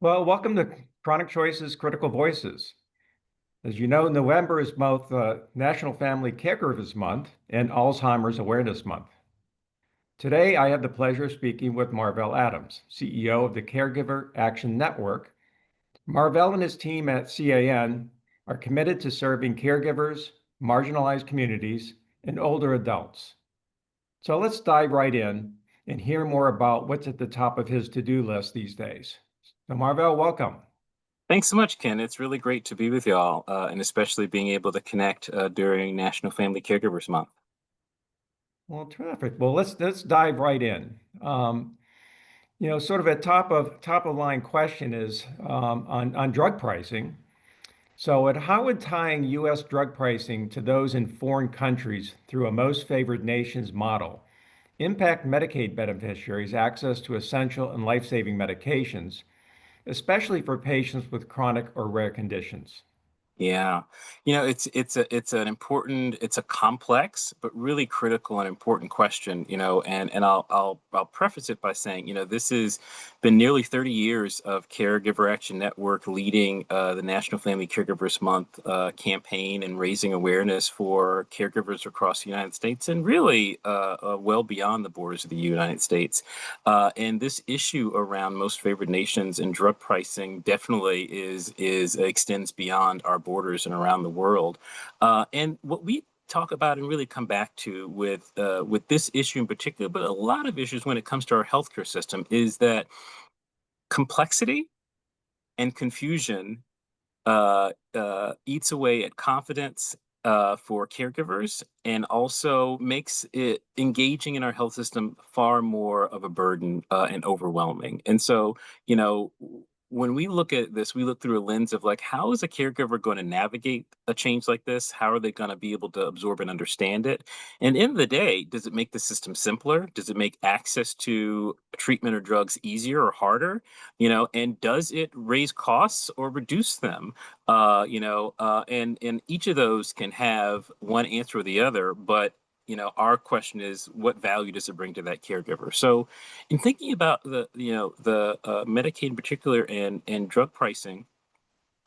Well, welcome to Chronic Choices Critical Voices. As you know, November is both National Family Caregivers Month and Alzheimer's Awareness Month. Today, I have the pleasure of speaking with Marvell Adams, CEO of the Caregiver Action Network. Marvell and his team at CAN are committed to serving caregivers, marginalized communities, and older adults. So let's dive right in and hear more about what's at the top of his to-do list these days. So Marvell, welcome. Thanks so much, Ken. It's really great to be with y'all, and especially being able to connect during National Family Caregivers Month. Well, terrific. Well, let's dive right in. Sort of a top of line question is on drug pricing. How would tying U.S. drug pricing to those in foreign countries through a most favored nations model impact Medicaid beneficiaries' access to essential and life-saving medications, especially for patients with chronic or rare conditions? Yeah, it's a complex but really critical and important question. And I'll preface it by saying, this has been nearly 30 years of Caregiver Action Network leading the National Family Caregivers Month campaign and raising awareness for caregivers across the United States and really well beyond the borders of the United States. And this issue around most favored nations and drug pricing definitely is extends beyond our borders and around the world. And what we talk about and really come back to with this issue in particular, but a lot of issues when it comes to our healthcare system, is that complexity and confusion eats away at confidence for caregivers and also makes it engaging in our health system far more of a burden and overwhelming. And so, you know, when we look at this, we look through a lens of like, how is a caregiver going to navigate a change like this? How are they going to be able to absorb and understand it? And in the day, does it make the system simpler? Does it make access to treatment or drugs easier or harder? And does it raise costs or reduce them? And each of those can have one answer or the other, but our question is, what value does it bring to that caregiver? So, in thinking about the Medicaid in particular and drug pricing,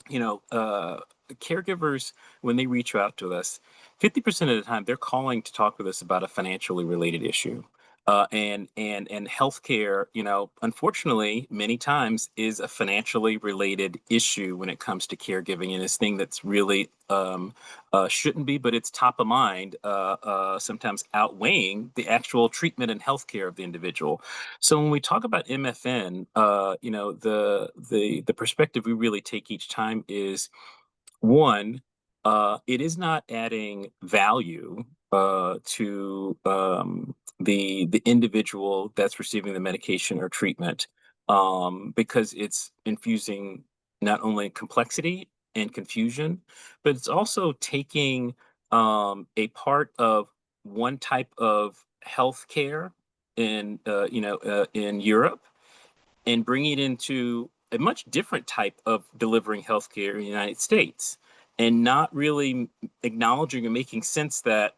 you know, uh, caregivers, when they reach out to us, 50% of the time they're calling to talk with us about a financially related issue. And healthcare, unfortunately, many times is a financially related issue when it comes to caregiving, and this thing that's really shouldn't be, but it's top of mind, sometimes outweighing the actual treatment and healthcare of the individual. So when we talk about MFN, the perspective we really take each time is one, it is not adding value to the individual that's receiving the medication or treatment, because it's infusing not only complexity and confusion, but it's also taking a part of one type of healthcare in Europe and bringing it into a much different type of delivering healthcare in the United States, and not really acknowledging and making sense that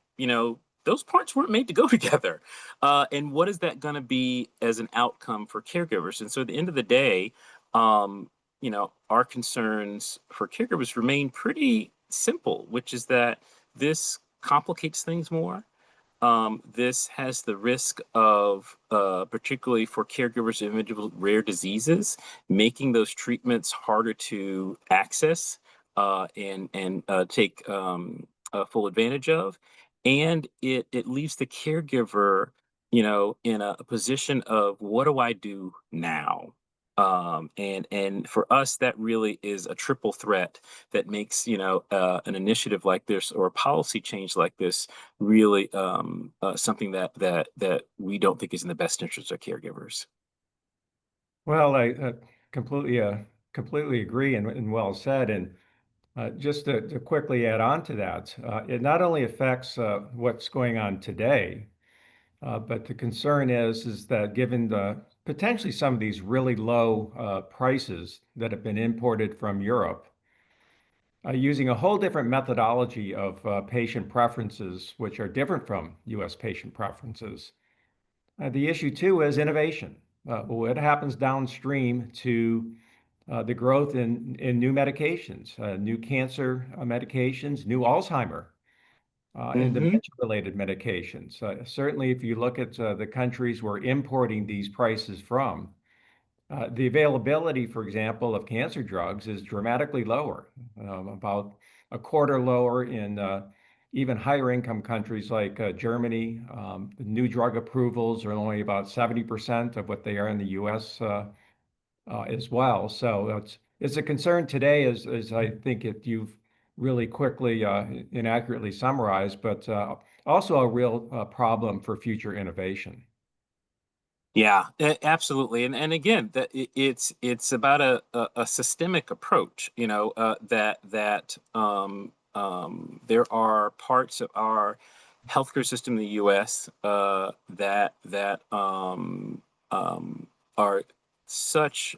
those parts weren't made to go together. And what is that going to be as an outcome for caregivers? And so at the end of the day, our concerns for caregivers remain pretty simple, which is that this complicates things more. This has the risk of, particularly for caregivers of individual rare diseases, making those treatments harder to access and take full advantage of, and it leaves the caregiver, in a position of what do I do now? And for us, that really is a triple threat that makes an initiative like this or a policy change like this really something that we don't think is in the best interest of caregivers. Well, I completely agree and well said. And just to quickly add on to that, it not only affects what's going on today, but the concern is that given the potentially some of these really low prices that have been imported from Europe, using a whole different methodology of patient preferences, which are different from U.S. patient preferences. The issue too is innovation. What happens downstream to the growth in new medications, new cancer medications, new Alzheimer, and Hmm. dementia-related medications. Certainly, if you look at the countries we're importing these prices from, the availability, for example, of cancer drugs is dramatically lower, about a quarter lower in even higher income countries like Germany. The new drug approvals are only about 70% of what they are in the US as well. So it's a concern today, as I think you've really quickly inaccurately summarized, but also a real problem for future innovation. Yeah, absolutely. And again, it's about a systemic approach, there are parts of our healthcare system in the US that are such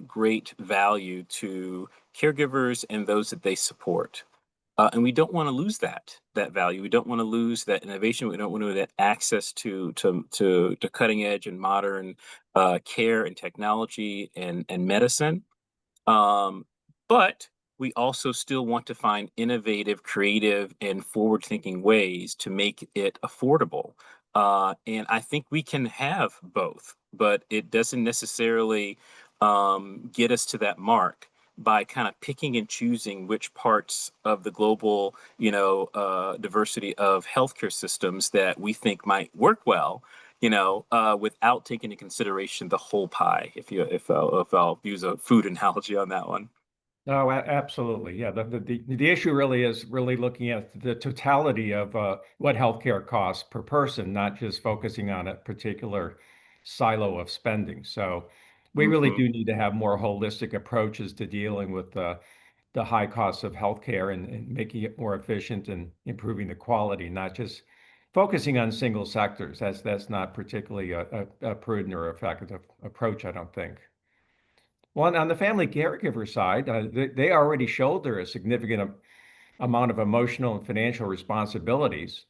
great value to caregivers and those that they support. And we don't want to lose that value. We don't want to lose that innovation. We don't want to lose that access to cutting edge and modern care and technology and medicine. Um, but we also still want to find innovative, creative, and forward-thinking ways to make it affordable. And I think we can have both, but it doesn't necessarily get us to that mark by kind of picking and choosing which parts of the global, diversity of healthcare systems that we think might work well, without taking into consideration the whole pie. If I'll use a food analogy on that one. No, absolutely. Yeah, the issue really is really looking at the totality of what healthcare costs per person, not just focusing on a particular silo of spending. So we really Hmm. do need to have more holistic approaches to dealing with the high costs of healthcare and making it more efficient and improving the quality, not just focusing on single sectors. That's not particularly a prudent or effective approach, I don't think. Well, on the family caregiver side, they already shoulder a significant amount of emotional and financial responsibilities.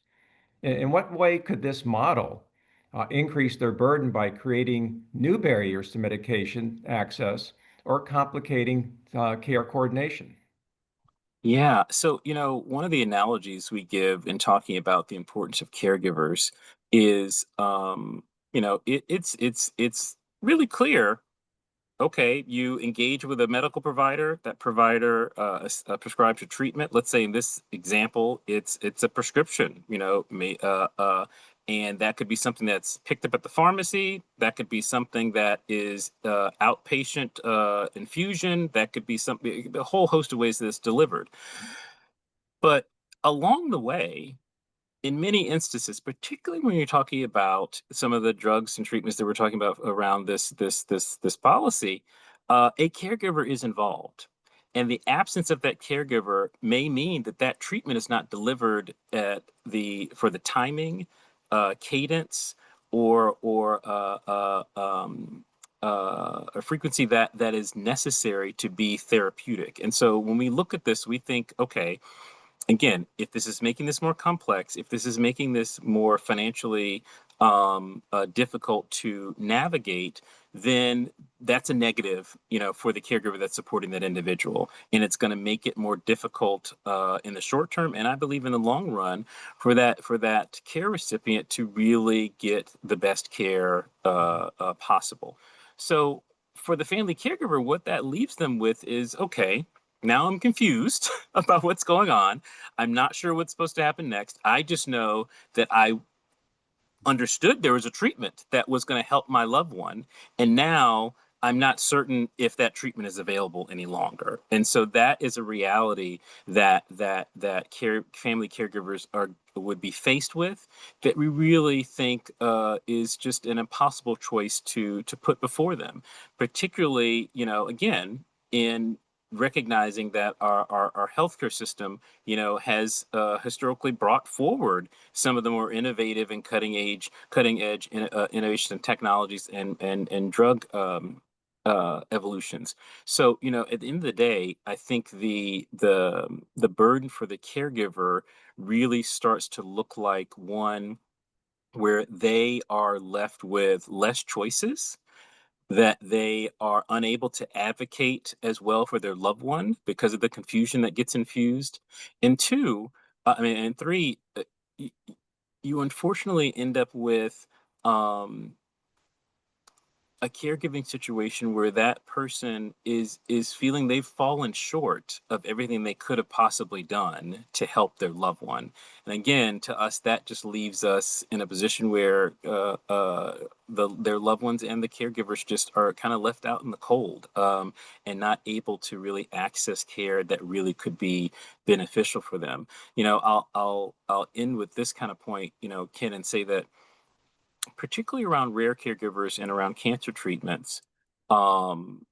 In what way could this model increase their burden by creating new barriers to medication access or complicating care coordination? Yeah. So, one of the analogies we give in talking about the importance of caregivers is, it's really clear. Okay, you engage with a medical provider. That provider prescribes a treatment. Let's say in this example, it's a prescription. And that could be something that's picked up at the pharmacy. That could be something that is outpatient infusion. That could be something, a whole host of ways that it's delivered. But along the way, in many instances, particularly when you're talking about some of the drugs and treatments that we're talking about around this policy, a caregiver is involved, and the absence of that caregiver may mean that that treatment is not delivered at the for the timing, cadence, or a frequency that is necessary to be therapeutic. And so when we look at this, we think, okay, again, if this is making this more complex, if this is making this more financially difficult to navigate, then that's a negative, for the caregiver that's supporting that individual, and it's going to make it more difficult in the short term, and I believe in the long run, for that care recipient to really get the best care possible. So, for the family caregiver, what that leaves them with is okay. Now I'm confused about what's going on. I'm not sure what's supposed to happen next. I just know that I understood there was a treatment that was going to help my loved one. And now I'm not certain if that treatment is available any longer. And so that is a reality that family caregivers are would be faced with, that we really think is just an impossible choice to put before them, particularly, again, in recognizing that our healthcare system, has historically brought forward some of the more innovative and cutting edge innovation and technologies and drug evolutions. So, at the end of the day, I think the burden for the caregiver really starts to look like one where they are left with less choices, that they are unable to advocate as well for their loved one because of the confusion that gets infused. And two, and three, y- you unfortunately end up with um, a caregiving situation where that person is feeling they've fallen short of everything they could have possibly done to help their loved one. And again, to us, that just leaves us in a position where their loved ones and the caregivers just are kind of left out in the cold, and not able to really access care that really could be beneficial for them. I'll end with this kind of point, Ken, and say that particularly around rare caregivers and around cancer treatments, um,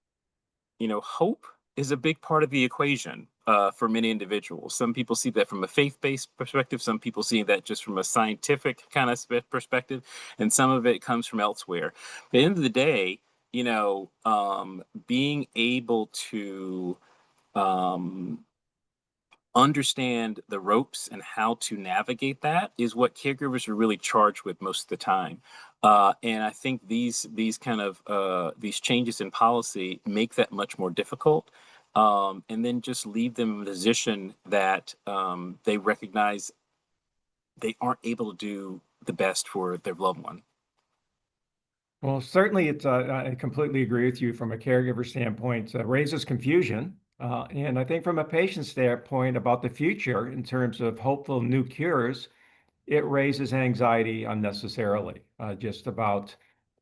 hope is a big part of the equation for many individuals. Some people see that from a faith-based perspective. Some people see that just from a scientific kind of perspective, and some of it comes from elsewhere. At the end of the day, being able to um, understand the ropes and how to navigate that is what caregivers are really charged with most of the time. And I think these kind of these changes in policy make that much more difficult, and then just leave them in a position that they recognize they aren't able to do the best for their loved one. Well, certainly, I completely agree with you from a caregiver standpoint. Raises confusion. And I think from a patient standpoint about the future, in terms of hopeful new cures, it raises anxiety unnecessarily, just about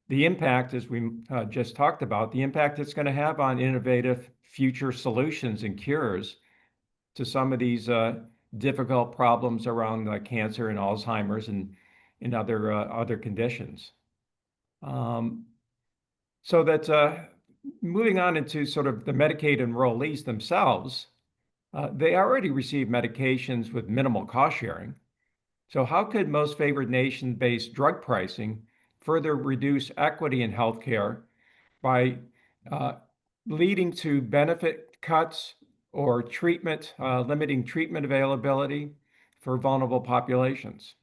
the impact, as we just talked about, the impact it's going to have on innovative future solutions and cures to some of these difficult problems around cancer and Alzheimer's and other conditions. Um, so that moving on into sort of the Medicaid enrollees themselves, they already receive medications with minimal cost sharing. So how could most favored nation-based drug pricing further reduce equity in healthcare by uh, leading to benefit cuts or limiting treatment availability for vulnerable populations?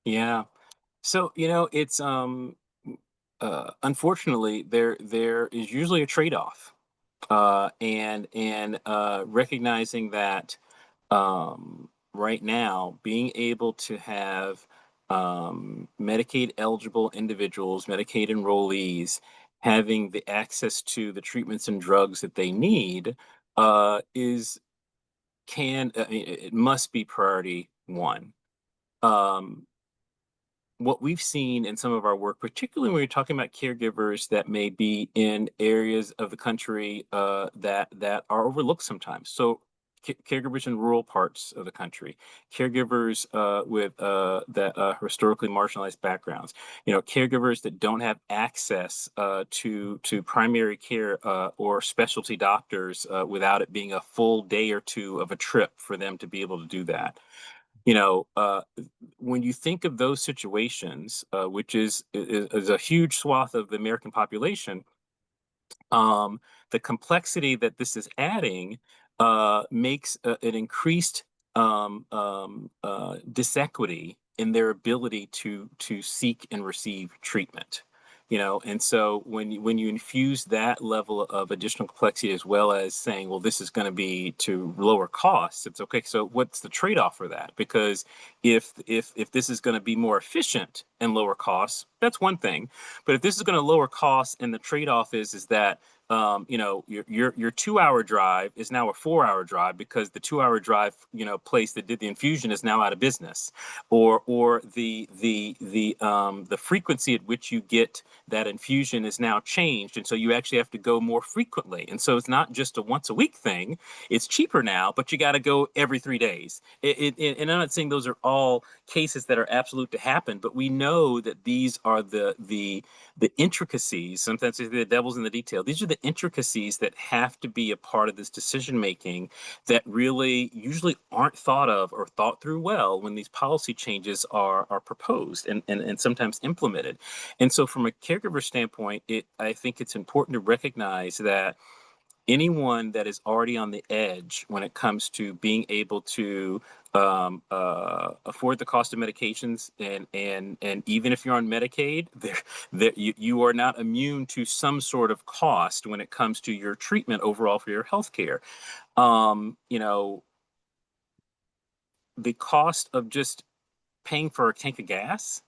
Yeah. So, it's unfortunately there is usually a trade-off, and recognizing that right now being able to have Medicaid eligible individuals, Medicaid enrollees, having the access to the treatments and drugs that they need is can it must be priority one. Um, what we've seen in some of our work, particularly when we're talking about caregivers that may be in areas of the country that are overlooked sometimes. So, caregivers in rural parts of the country, caregivers with that historically marginalized backgrounds, caregivers that don't have access to primary care or specialty doctors without it being a full day or two of a trip for them to be able to do that. you know, uh, when you think of those situations, which is a huge swath of the American population, um, the complexity that this is adding makes an increased disequity in their ability to seek and receive treatment. And so when you infuse that level of additional complexity, as well as saying, well, this is going to be to lower costs, it's okay. So what's the trade-off for that? Because if this is going to be more efficient and lower costs, that's one thing. But if this is going to lower costs and the trade-off is that your 2 hour drive is now a 4 hour drive because the 2 hour drive, place that did the infusion is now out of business, or the frequency at which you get that infusion is now changed, and so you actually have to go more frequently, and so it's not just a once a week thing. It's cheaper now, but you got to go every 3 days. And I'm not saying those are all cases that are absolute to happen, but we know that these are the intricacies. Sometimes they say the devil's in the detail. These are the intricacies that have to be a part of this decision making that really usually aren't thought of or thought through well when these policy changes are proposed and sometimes implemented. And so from a caregiver standpoint, I think it's important to recognize that anyone that is already on the edge when it comes to being able to afford the cost of medications, and even if you're on Medicaid, you are not immune to some sort of cost when it comes to your treatment overall for your health care. You know, the cost of just paying for a tank of gas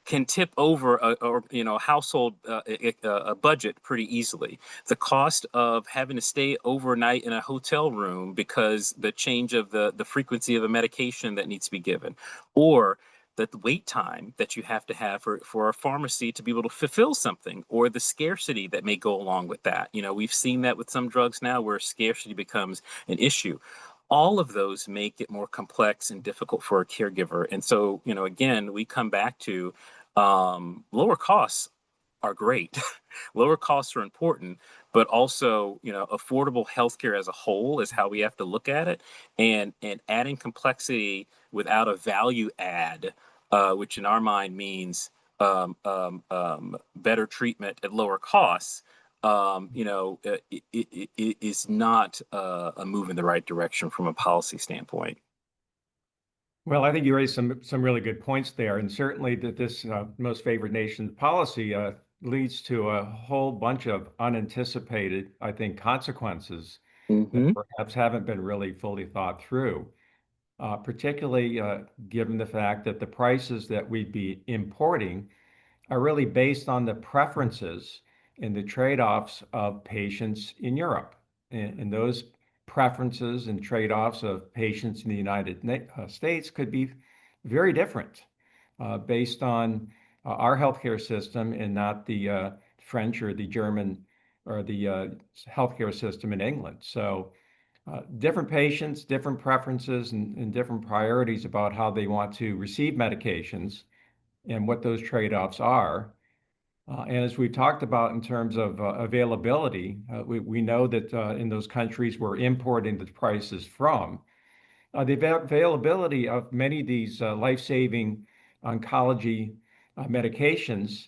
can tip over a household a budget pretty easily. The cost of having to stay overnight in a hotel room because the change of the frequency of a medication that needs to be given, or the wait time that you have to have for a pharmacy to be able to fulfill something, or the scarcity that may go along with that. We've seen that with some drugs now where scarcity becomes an issue. All of those make it more complex and difficult for a caregiver. And so, again, we come back to lower costs are great. Lower costs are important, but also, affordable healthcare as a whole is how we have to look at it. And adding complexity without a value add, which in our mind means better treatment at lower costs, it is not a move in the right direction from a policy standpoint. Well, I think you raised some really good points there, and certainly that this most favored nation policy leads to a whole bunch of unanticipated, I think, consequences that Hmm. perhaps haven't been really fully thought through. Particularly given the fact that the prices that we'd be importing are really based on the preferences and the trade-offs of patients in Europe. And those preferences and trade-offs of patients in the United States could be very different based on our healthcare system and not the French or the German or the healthcare system in England. So different patients, different preferences, and different priorities about how they want to receive medications and what those trade-offs are. And as we talked about in terms of availability, we know that in those countries we're importing the prices from, the availability of many of these life-saving oncology medications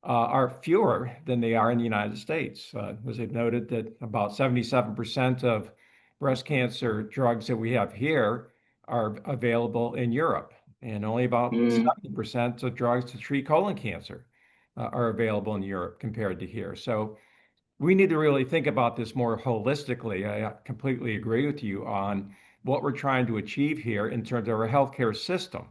are fewer than they are in the United States. As it noted that about 77% of breast cancer drugs that we have here are available in Europe, and only about Mm. 70% of drugs to treat colon cancer are available in Europe compared to here. So we need to really think about this more holistically. I completely agree with you on what we're trying to achieve here in terms of our healthcare system,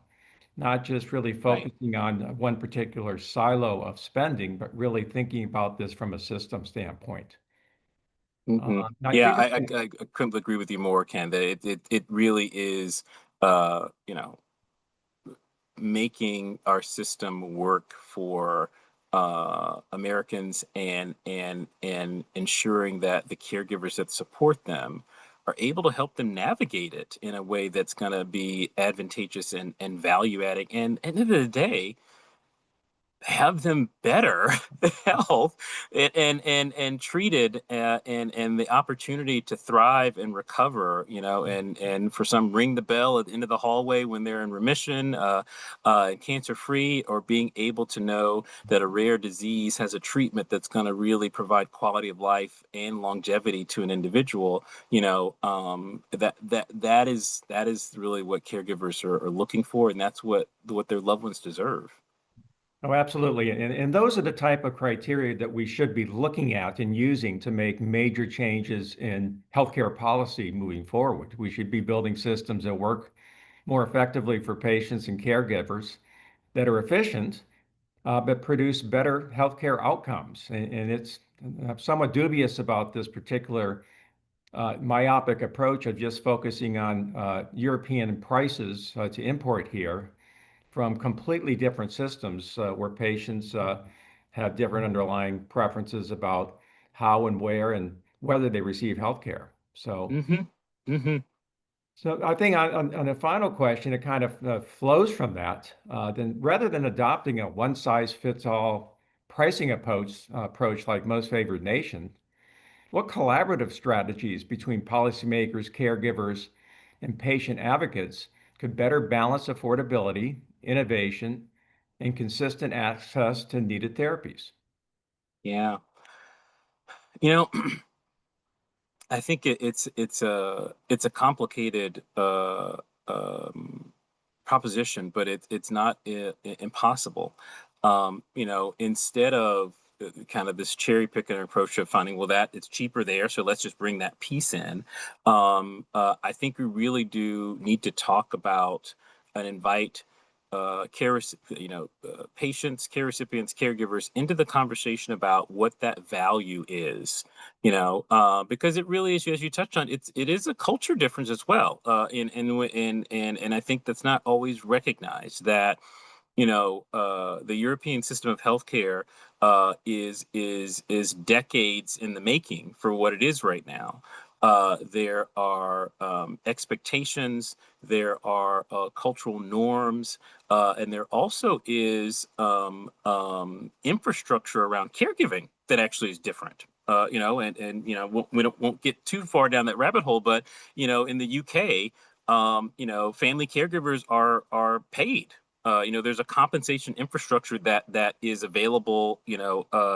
not just really Right. focusing on one particular silo of spending, but really thinking about this from a system standpoint. Hmm. Now, Yeah, you I couldn't agree with you more, Ken. That it really is, uh, you know, making our system work for Americans, and ensuring that the caregivers that support them are able to help them navigate it in a way that's going to be advantageous and value adding. And at the end of the day, have them better health and treated, and the opportunity to thrive and recover, and for some ring the bell at the end of the hallway when they're in remission, cancer free, or being able to know that a rare disease has a treatment that's going to really provide quality of life and longevity to an individual. That is really what caregivers are looking for, and that's what their loved ones deserve. Oh, absolutely. And those are the type of criteria that we should be looking at and using to make major changes in healthcare policy moving forward. We should be building systems that work more effectively for patients and caregivers, that are efficient, but produce better healthcare outcomes. And it's I'm somewhat dubious about this particular myopic approach of just focusing on European prices to import here from completely different systems where patients have different underlying preferences about how and where and whether they receive healthcare. So, Hmm. Hmm. so I think on the final question, it kind of flows from that. Then rather than adopting a one-size-fits-all pricing approach like most favored nation, what collaborative strategies between policymakers, caregivers, and patient advocates could better balance affordability, innovation, and consistent access to needed therapies? Yeah. You know, I think it's a complicated proposition, but it's not impossible. Instead of kind of this cherry picking approach of finding, well, that it's cheaper there, so let's just bring that piece in. I think we really do need to talk about and invite patients, care recipients, caregivers into the conversation about what that value is. Because it really is, as you touched on, it is a culture difference as well. And I think that's not always recognized that the European system of healthcare is decades in the making for what it is right now. There are expectations, there are cultural norms, and there also is infrastructure around caregiving that actually is different. We won't get too far down that rabbit hole, but in the UK, family caregivers are paid. There's a compensation infrastructure that is available,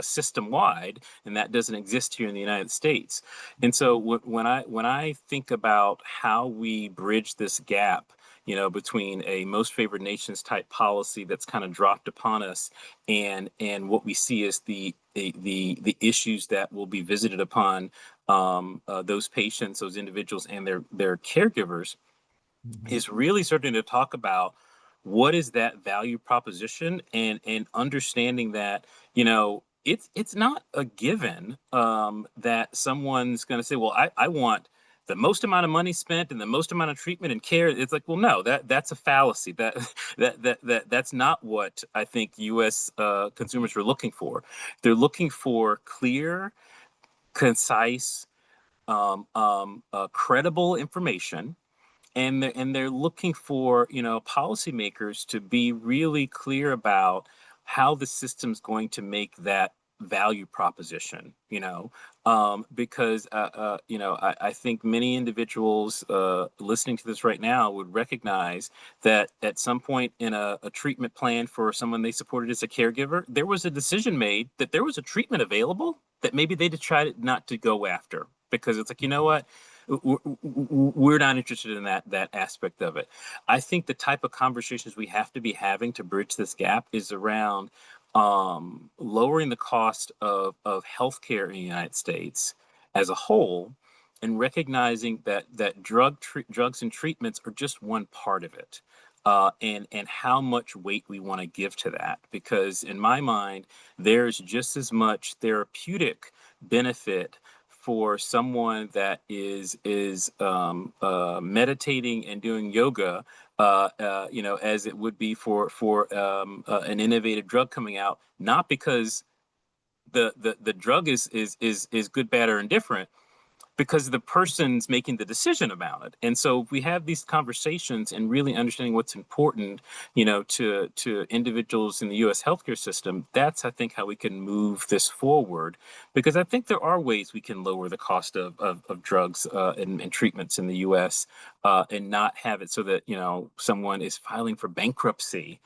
system wide, and that doesn't exist here in the United States. And so when I think about how we bridge this gap, between a most favored nations type policy that's kind of dropped upon us, and what we see as the issues that will be visited upon those patients, those individuals, and their caregivers, Mhm. is really starting to talk about what is that value proposition, and understanding that it's not a given that someone's going to say, well, I want the most amount of money spent and the most amount of treatment and care. It's like, well, no, that's a fallacy. That's not what I think U.S. Consumers are looking for. They're looking for clear, concise, credible information, and they're looking for policymakers to be really clear about how the system's going to make that value proposition. Because I think many individuals listening to this right now would recognize that at some point in a treatment plan for someone they supported as a caregiver, there was a decision made that there was a treatment available that maybe they decided not to go after, because it's like, you know what, we're not interested in that aspect of it. I think the type of conversations we have to be having to bridge this gap is around lowering the cost of healthcare in the United States as a whole, and recognizing that drugs and treatments are just one part of it. And how much weight we want to give to that, because in my mind, there's just as much therapeutic benefit for someone that is meditating and doing yoga, as it would be for an innovative drug coming out, not because the drug is good, bad, or indifferent, because the person's making the decision about it. And so if we have these conversations and really understanding what's important, to individuals in the US healthcare system, that's, I think, how we can move this forward. Because I think there are ways we can lower the cost of drugs and treatments in the US, and not have it so that, someone is filing for bankruptcy,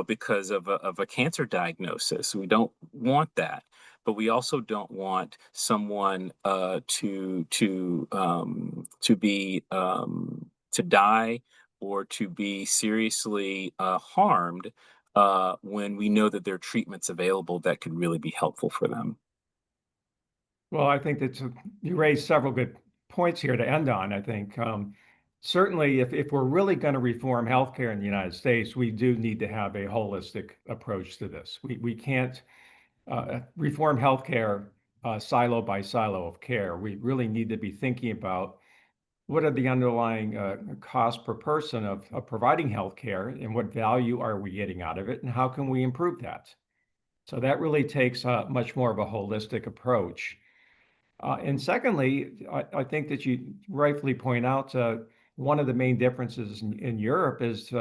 because of a cancer diagnosis. We don't want that, but we also don't want someone to die or to be seriously harmed when we know that there are treatments available that could really be helpful for them. Well, I think you raised several good points here to end on. I think certainly if we're really going to reform healthcare in the United States, we do need to have a holistic approach to this. We can't reform healthcare silo by silo of care. We really need to be thinking about what are the underlying costs per person of providing healthcare, and what value are we getting out of it, and how can we improve that? So that really takes much more of a holistic approach. And secondly, I think that you rightfully point out one of the main differences in Europe is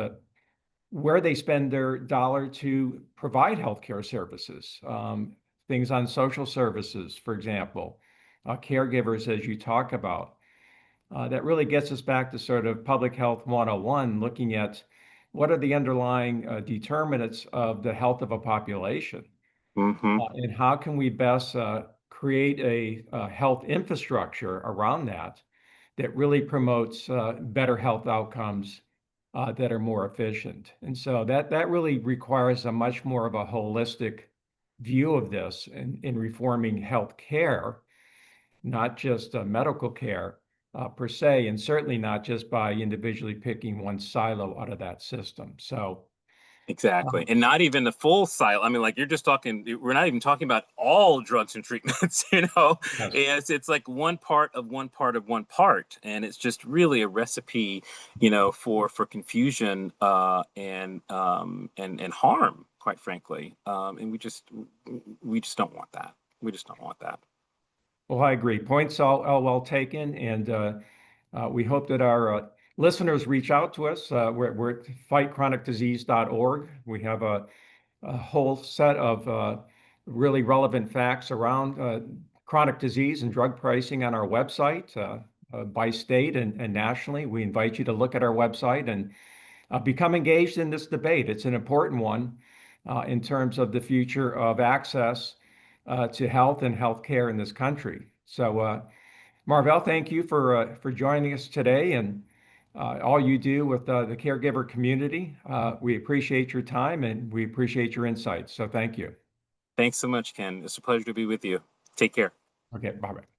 where they spend their dollar to provide healthcare services. Things on social services, for example, caregivers, as you talk about. That really gets us back to sort of public health 101, looking at what are the underlying determinants of the health of a population, Hmm. and how can we best create a health infrastructure around that that really promotes better health outcomes that are more efficient. And so that really requires a much more of a holistic view of this in reforming health care, not just medical care per se, and certainly not just by individually picking one silo out of that system. So, Exactly. um, And not even the full silo. I mean, like you're just talking, we're not even talking about all drugs and treatments, you know. yes. It's like one part of one part of one part. And it's just really a recipe, you know, for confusion and harm, quite frankly. And we just don't want that. We just don't want that. Well, I agree. Points all well taken, and we hope that our listeners reach out to us. We're at fightchronicdisease.org. We have a whole set of really relevant facts around chronic disease and drug pricing on our website by state and nationally. We invite you to look at our website and become engaged in this debate. It's an important one in terms of the future of access to health and healthcare in this country. So, Marvell, thank you for joining us today and all you do with the caregiver community. We appreciate your time and we appreciate your insights. So, thank you. Thanks so much, Ken. It's a pleasure to be with you. Take care. Okay, bye bye.